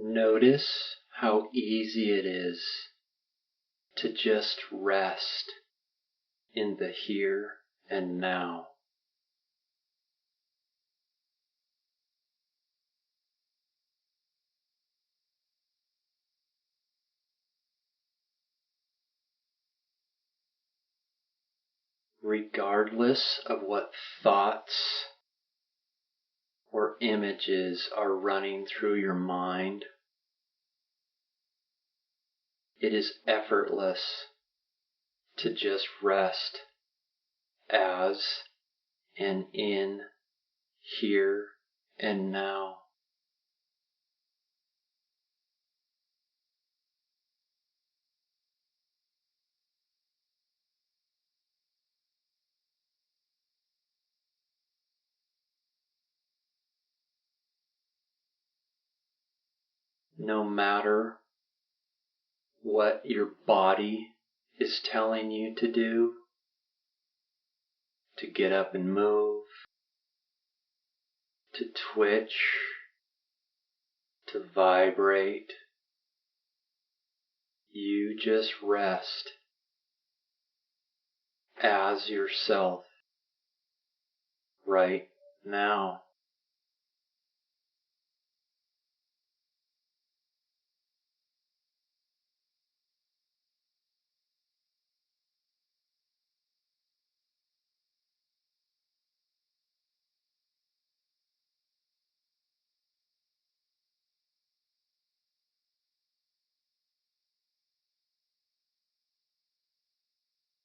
Notice how easy it is to just rest in the here and now. Regardless of what thoughts or images are running through your mind, it is effortless to just rest as and in here and now. No matter what your body is telling you to do, to get up and move, to twitch, to vibrate, you just rest as yourself right now.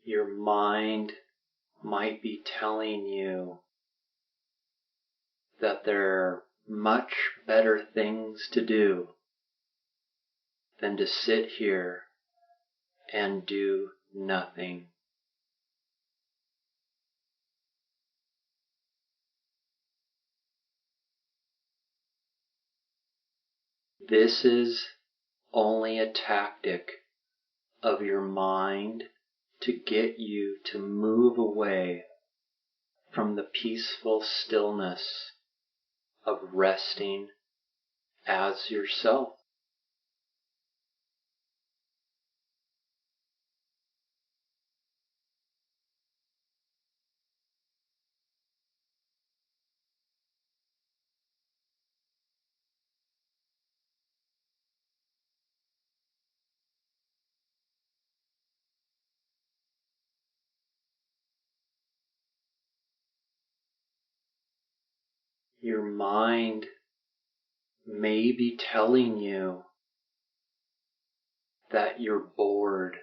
Your mind might be telling you that there are much better things to do than to sit here and do nothing. This is only a tactic of your mind to get you to move away from the peaceful stillness of resting as yourself. Your mind may be telling you that you're bored,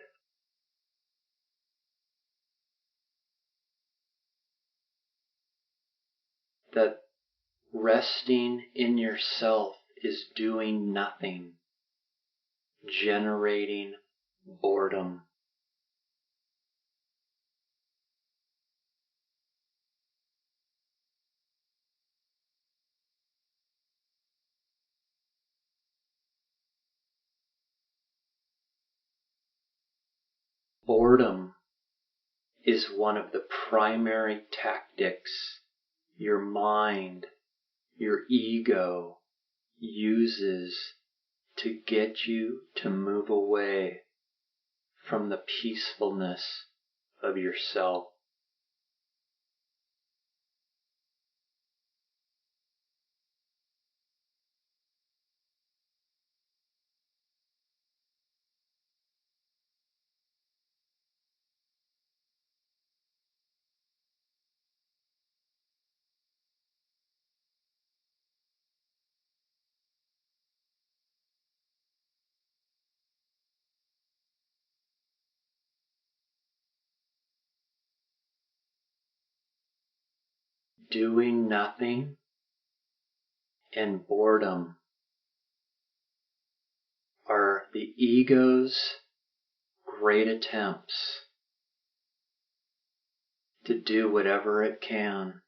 that resting in yourself is doing nothing, generating boredom. Boredom is one of the primary tactics your mind, your ego, uses to get you to move away from the peacefulness of yourself. Doing nothing and boredom are the ego's great attempts to do whatever it can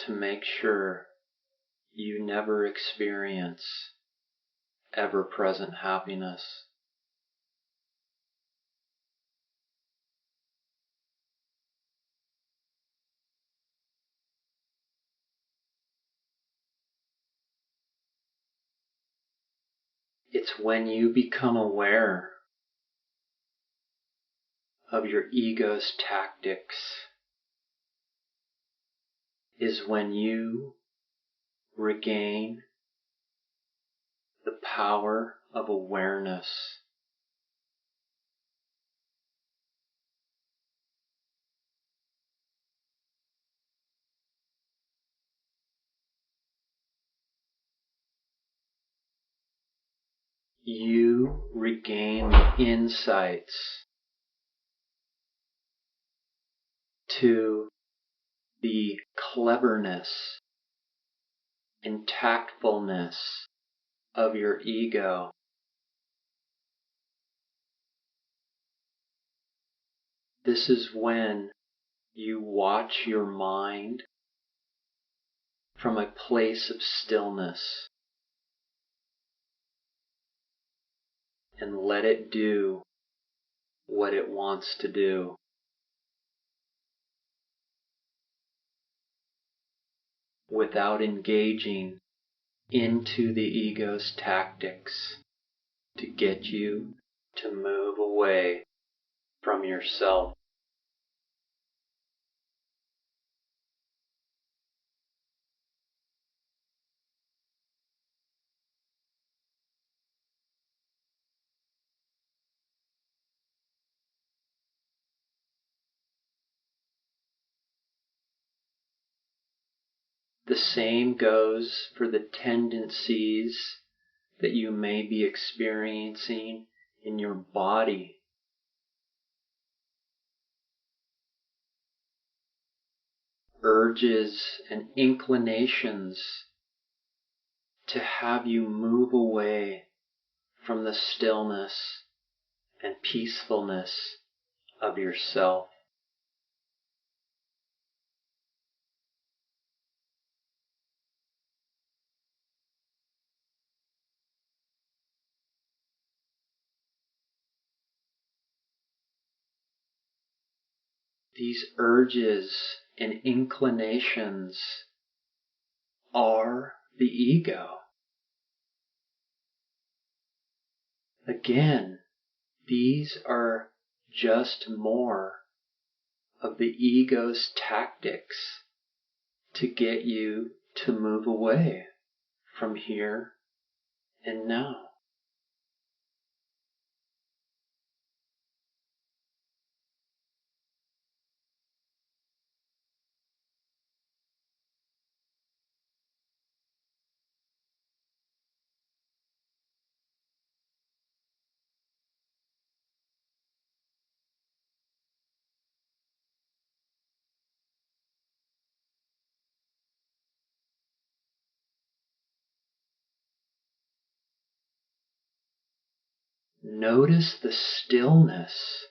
to make sure you never experience ever-present happiness. It's when you become aware of your ego's tactics, is when you regain the power of awareness. You regain the insights to the cleverness and tactfulness of your ego. This is when you watch your mind from a place of stillness and let it do what it wants to do, without engaging into the ego's tactics to get you to move away from yourself. The same goes for the tendencies that you may be experiencing in your body. Urges and inclinations to have you move away from the stillness and peacefulness of yourself. These urges and inclinations are the ego. Again, these are just more of the ego's tactics to get you to move away from here and now. Notice the stillness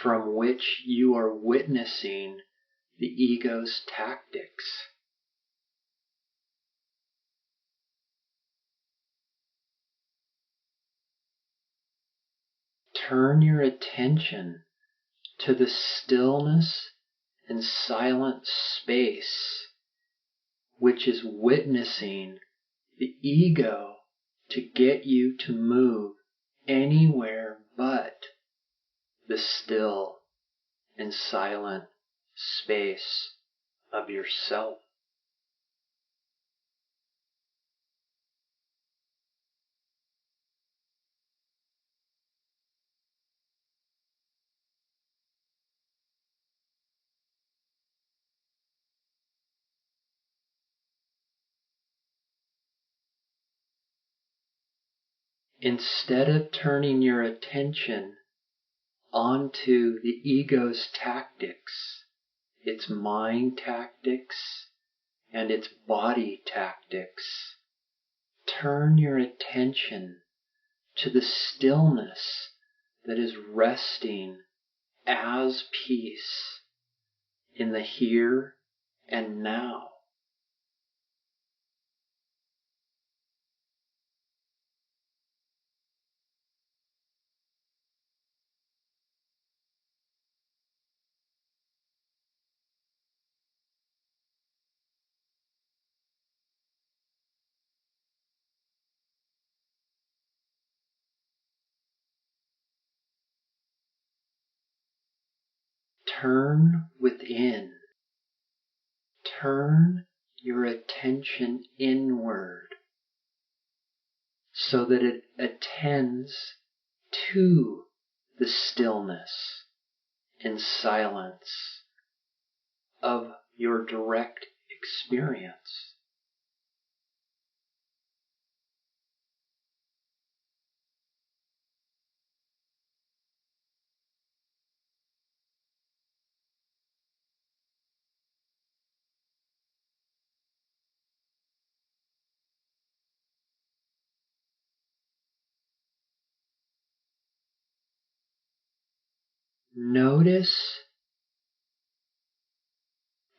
from which you are witnessing the ego's tactics. Turn your attention to the stillness and silent space which is witnessing the ego to get you to move anywhere but the still and silent space of yourself. Instead of turning your attention onto the ego's tactics, its mind tactics, and its body tactics, turn your attention to the stillness that is resting as peace in the here and now. turn within. Turn your attention inward so that it attends to the stillness and silence of your direct experience. Notice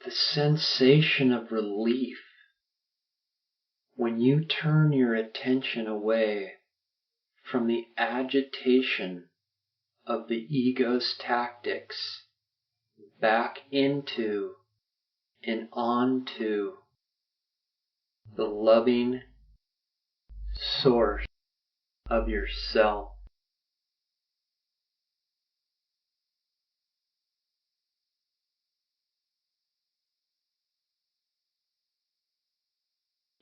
the sensation of relief when you turn your attention away from the agitation of the ego's tactics back into and onto the loving source of yourself.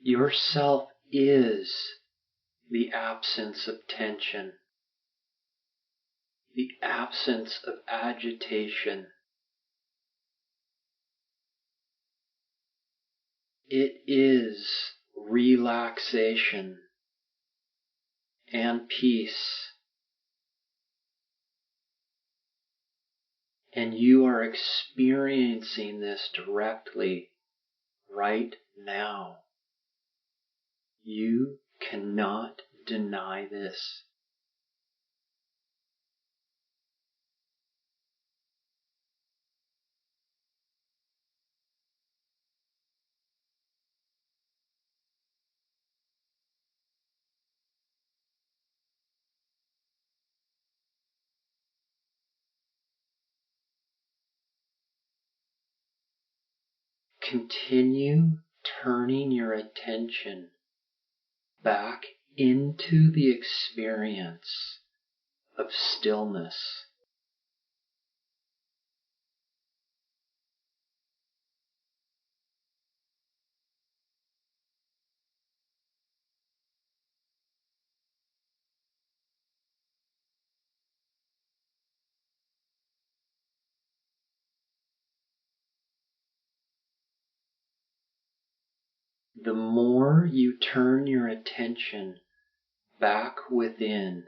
Yourself is the absence of tension, the absence of agitation. It is relaxation and peace. And you are experiencing this directly right now. You cannot deny this. Continue turning your attention back into the experience of stillness. The more you turn your attention back within,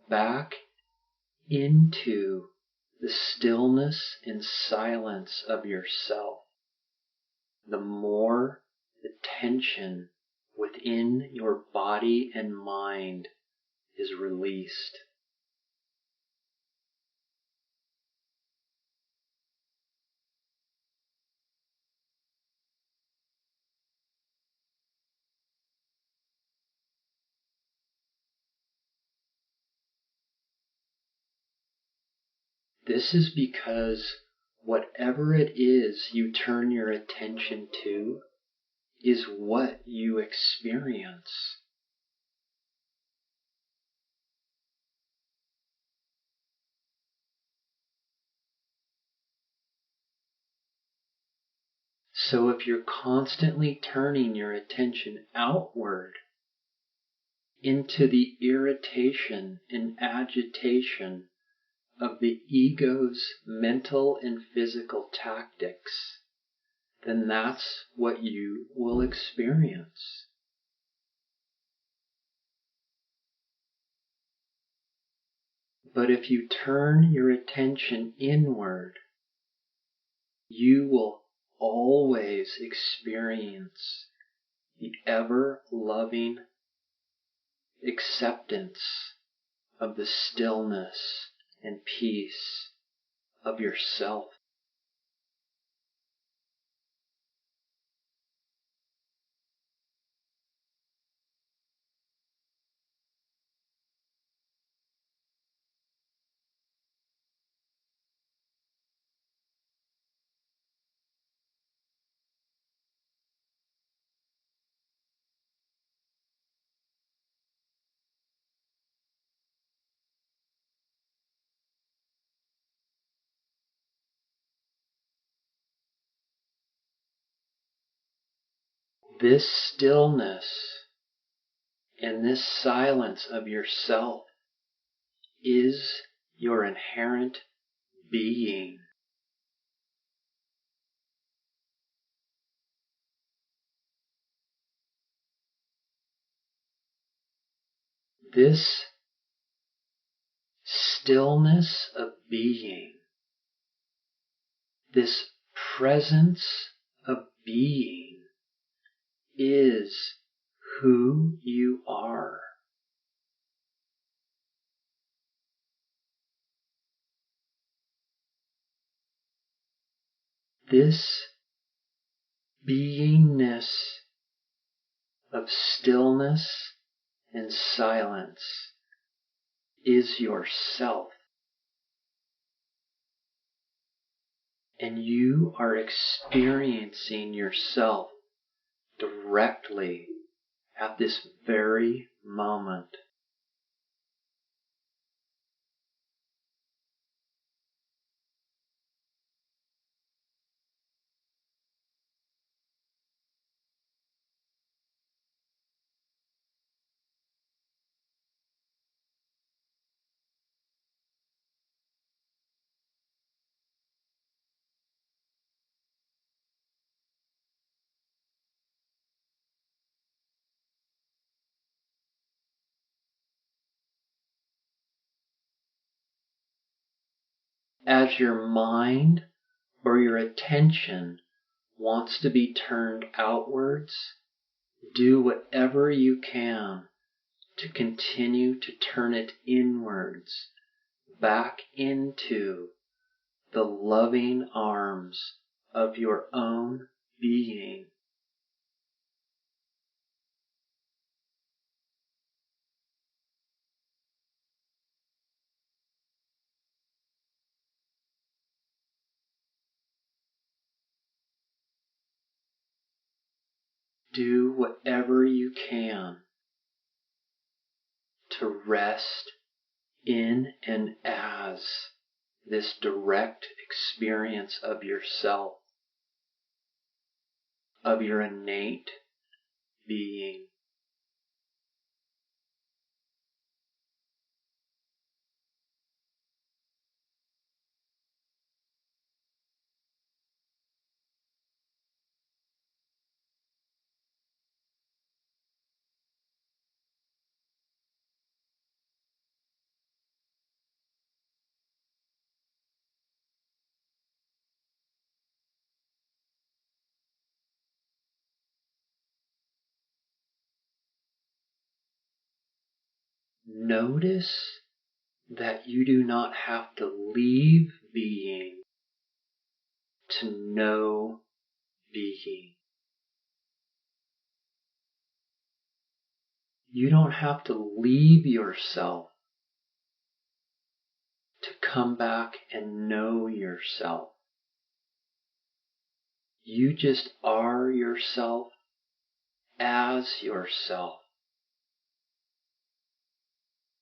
back into the stillness and silence of yourself, the more the tension within your body and mind is released. This is because whatever it is you turn your attention to is what you experience. So if you're constantly turning your attention outward into the irritation and agitation of the ego's mental and physical tactics, then that's what you will experience. But if you turn your attention inward, you will always experience the ever-loving acceptance of the stillness and peace of yourself. This stillness and this silence of yourself is your inherent being. This stillness of being, this presence of being, is who you are. This beingness of stillness and silence is yourself. And you are experiencing yourself directly at this very moment. As your mind or your attention wants to be turned outwards, do whatever you can to continue to turn it inwards, back into the loving arms of your own being. Do whatever you can to rest in and as this direct experience of yourself, of your innate being. Notice that you do not have to leave being to know being. You don't have to leave yourself to come back and know yourself. You just are yourself as yourself.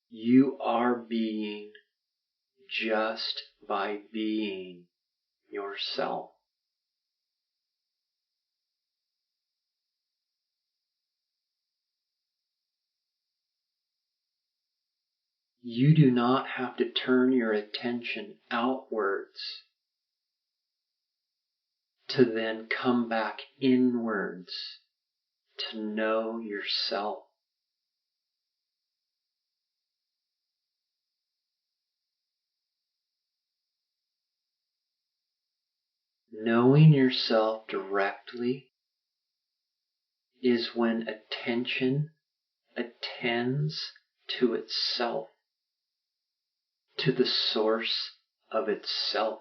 You are being just by being yourself. You do not have to turn your attention outwards to then come back inwards to know yourself. Knowing yourself directly is when attention attends to itself, to the source of itself.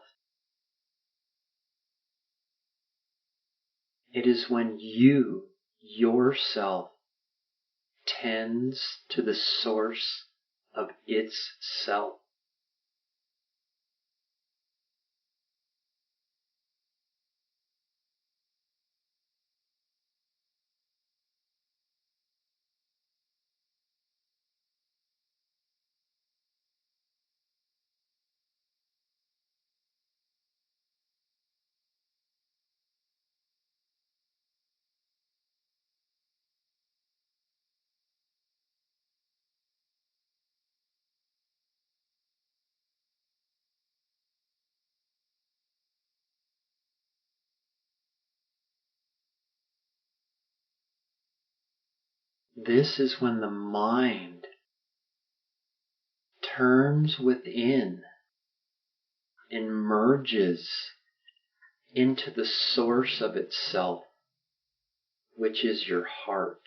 It is when you, yourself, tends to the source of its self. This is when the mind turns within and merges into the source of itself, which is your heart.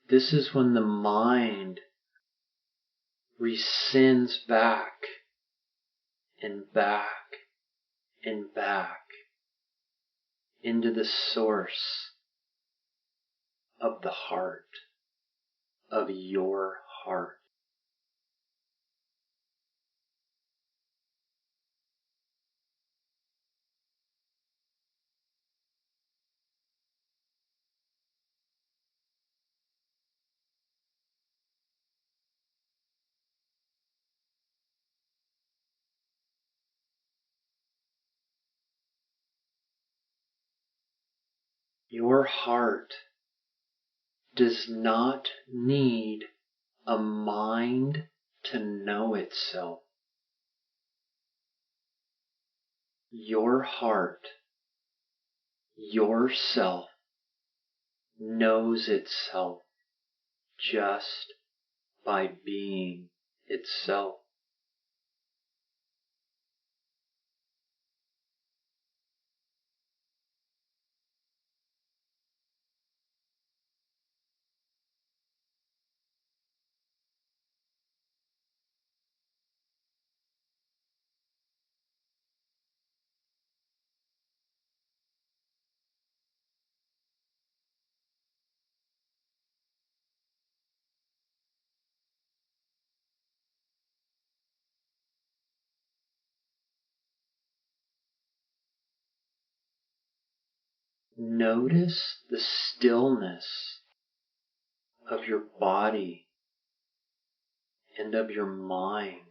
This is when the mind rescinds back and back and back into the source of the heart, of your heart. Your heart does not need a mind to know itself. Your heart, yourself, knows itself just by being itself. Notice the stillness of your body and of your mind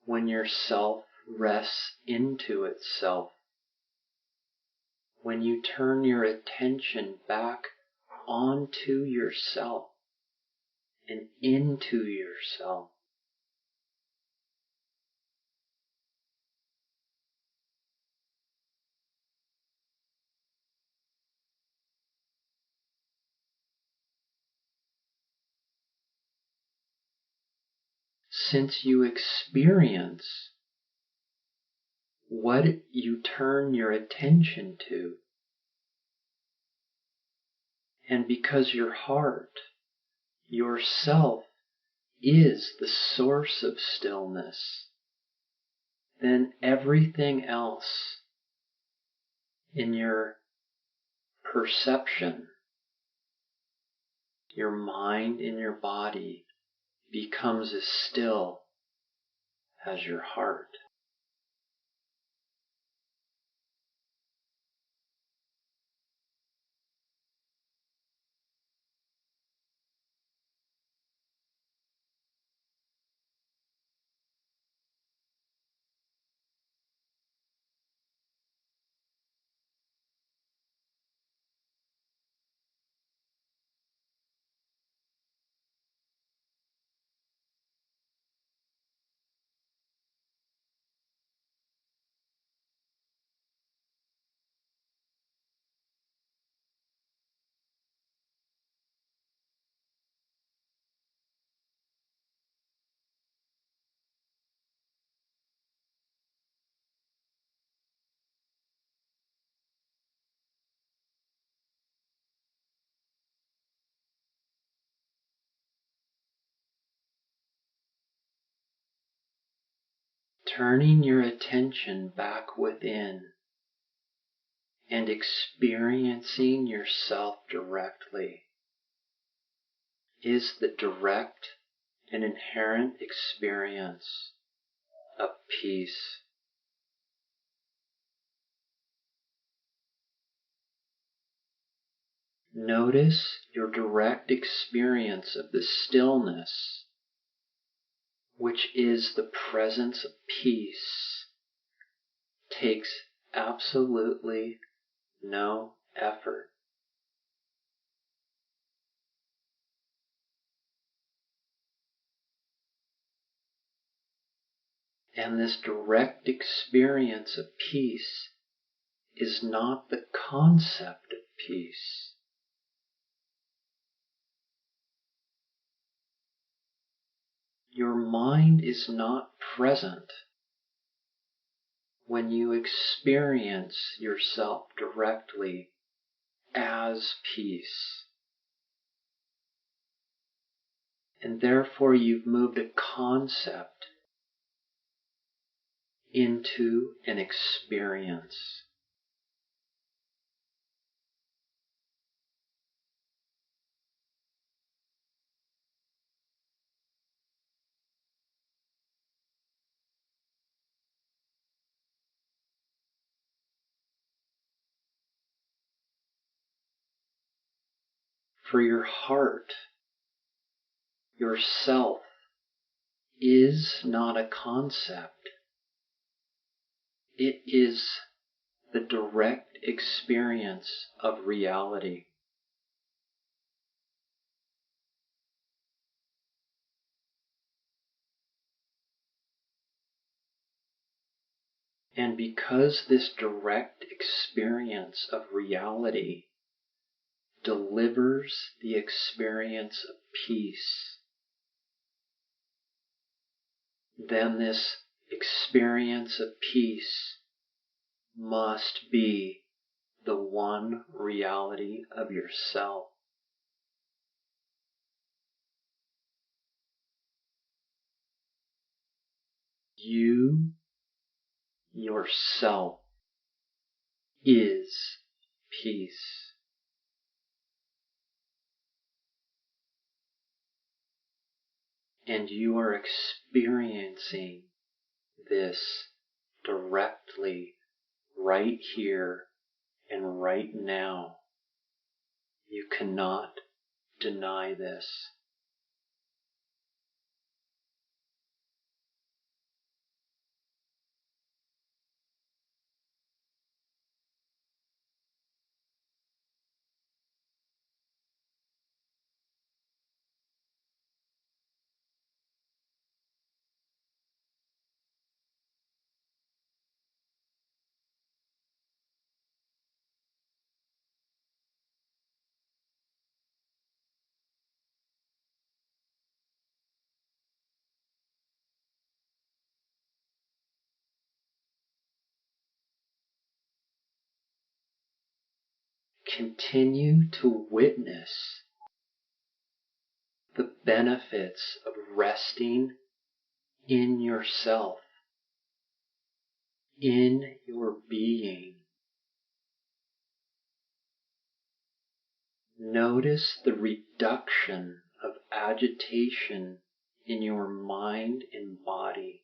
when your self rests into itself, when you turn your attention back onto yourself and into yourself. Since you experience what you turn your attention to, and because your heart, yourself, is the source of stillness, then everything else in your perception, your mind and your body, becomes as still as your heart. Turning your attention back within and experiencing yourself directly is the direct and inherent experience of peace. Notice your direct experience of the stillness, which is the presence of peace, takes absolutely no effort. And this direct experience of peace is not the concept of peace. Your mind is not present when you experience yourself directly as peace. And therefore you've moved a concept into an experience. For your heart, yourself, is not a concept. It is the direct experience of reality. And because this direct experience of reality delivers the experience of peace, then this experience of peace must be the one reality of yourself. You, yourself, is peace. And you are experiencing this directly right here and right now. You cannot deny this. Continue to witness the benefits of resting in yourself, in your being. Notice the reduction of agitation in your mind and body.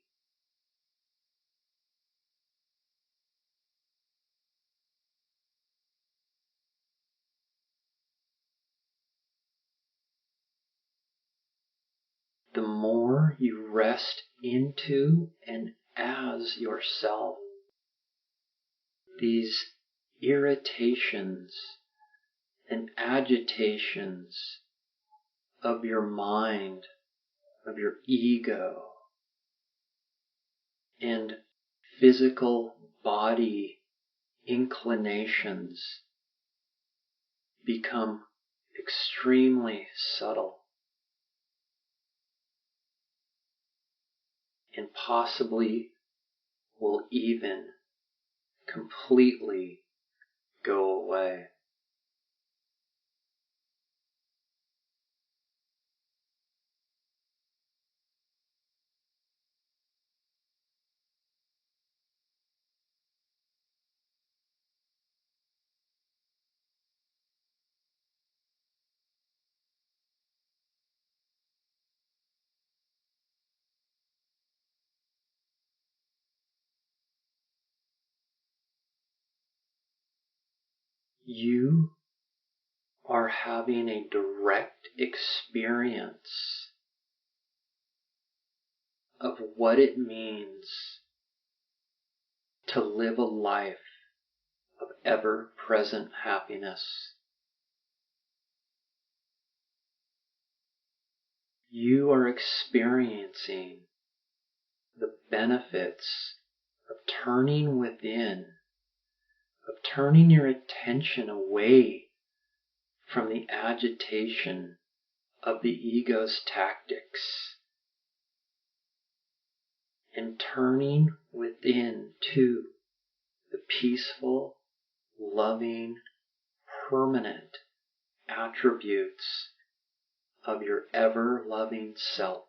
The more you rest into and as yourself, these irritations and agitations of your mind, of your ego, and physical body inclinations become extremely subtle and possibly will even completely go away. You are having a direct experience of what it means to live a life of ever-present happiness. You are experiencing the benefits of turning within, of turning your attention away from the agitation of the ego's tactics and turning within to the peaceful, loving, permanent attributes of your ever-loving self.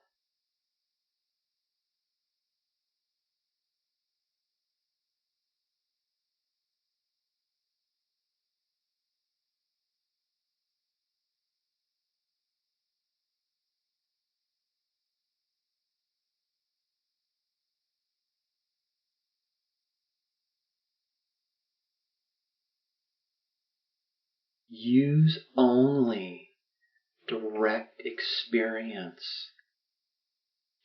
Use only direct experience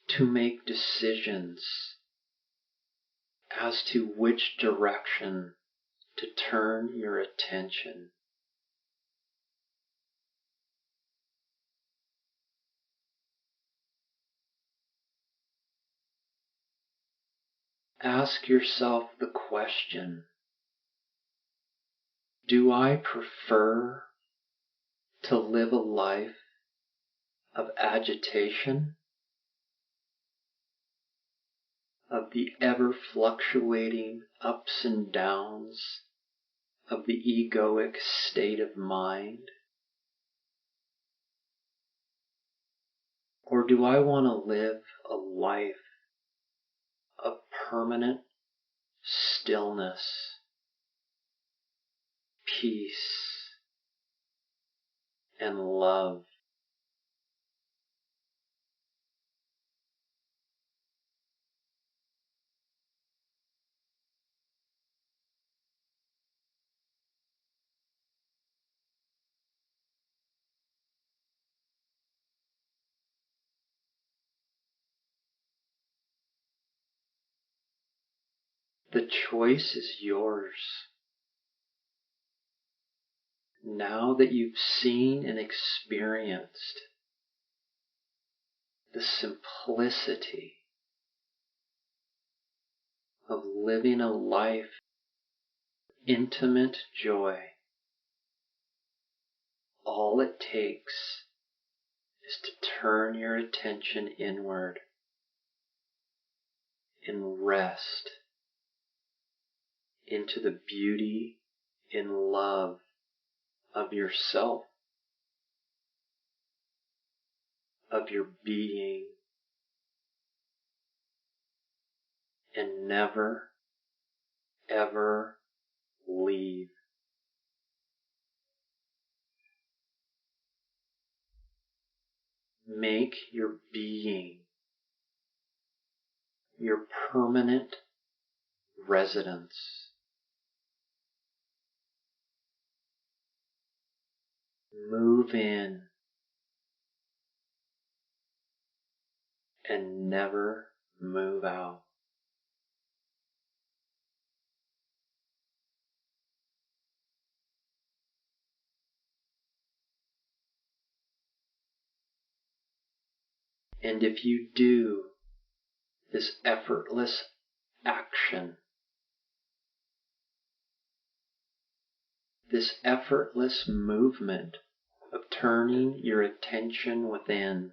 to make decisions as to which direction to turn your attention. Ask yourself the question, do I prefer to live a life of agitation, of the ever-fluctuating ups and downs of the egoic state of mind? Or do I want to live a life of permanent stillness, peace, and love? The choice is yours. Now that you've seen and experienced the simplicity of living a life of intimate joy, all it takes is to turn your attention inward and rest into the beauty and love of yourself, of your being, and never, ever leave. Make your being your permanent residence. Move in and never move out. And if you do this effortless action, this effortless movement of turning your attention within,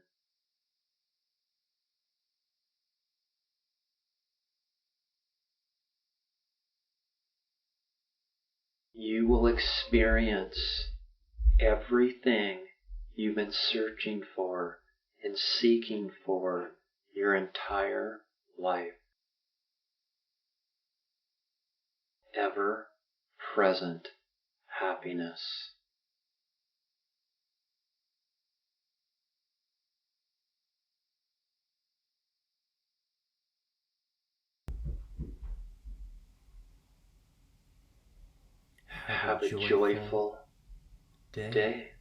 you will experience everything you've been searching for and seeking for your entire life. Ever-present happiness. Have a joyful day.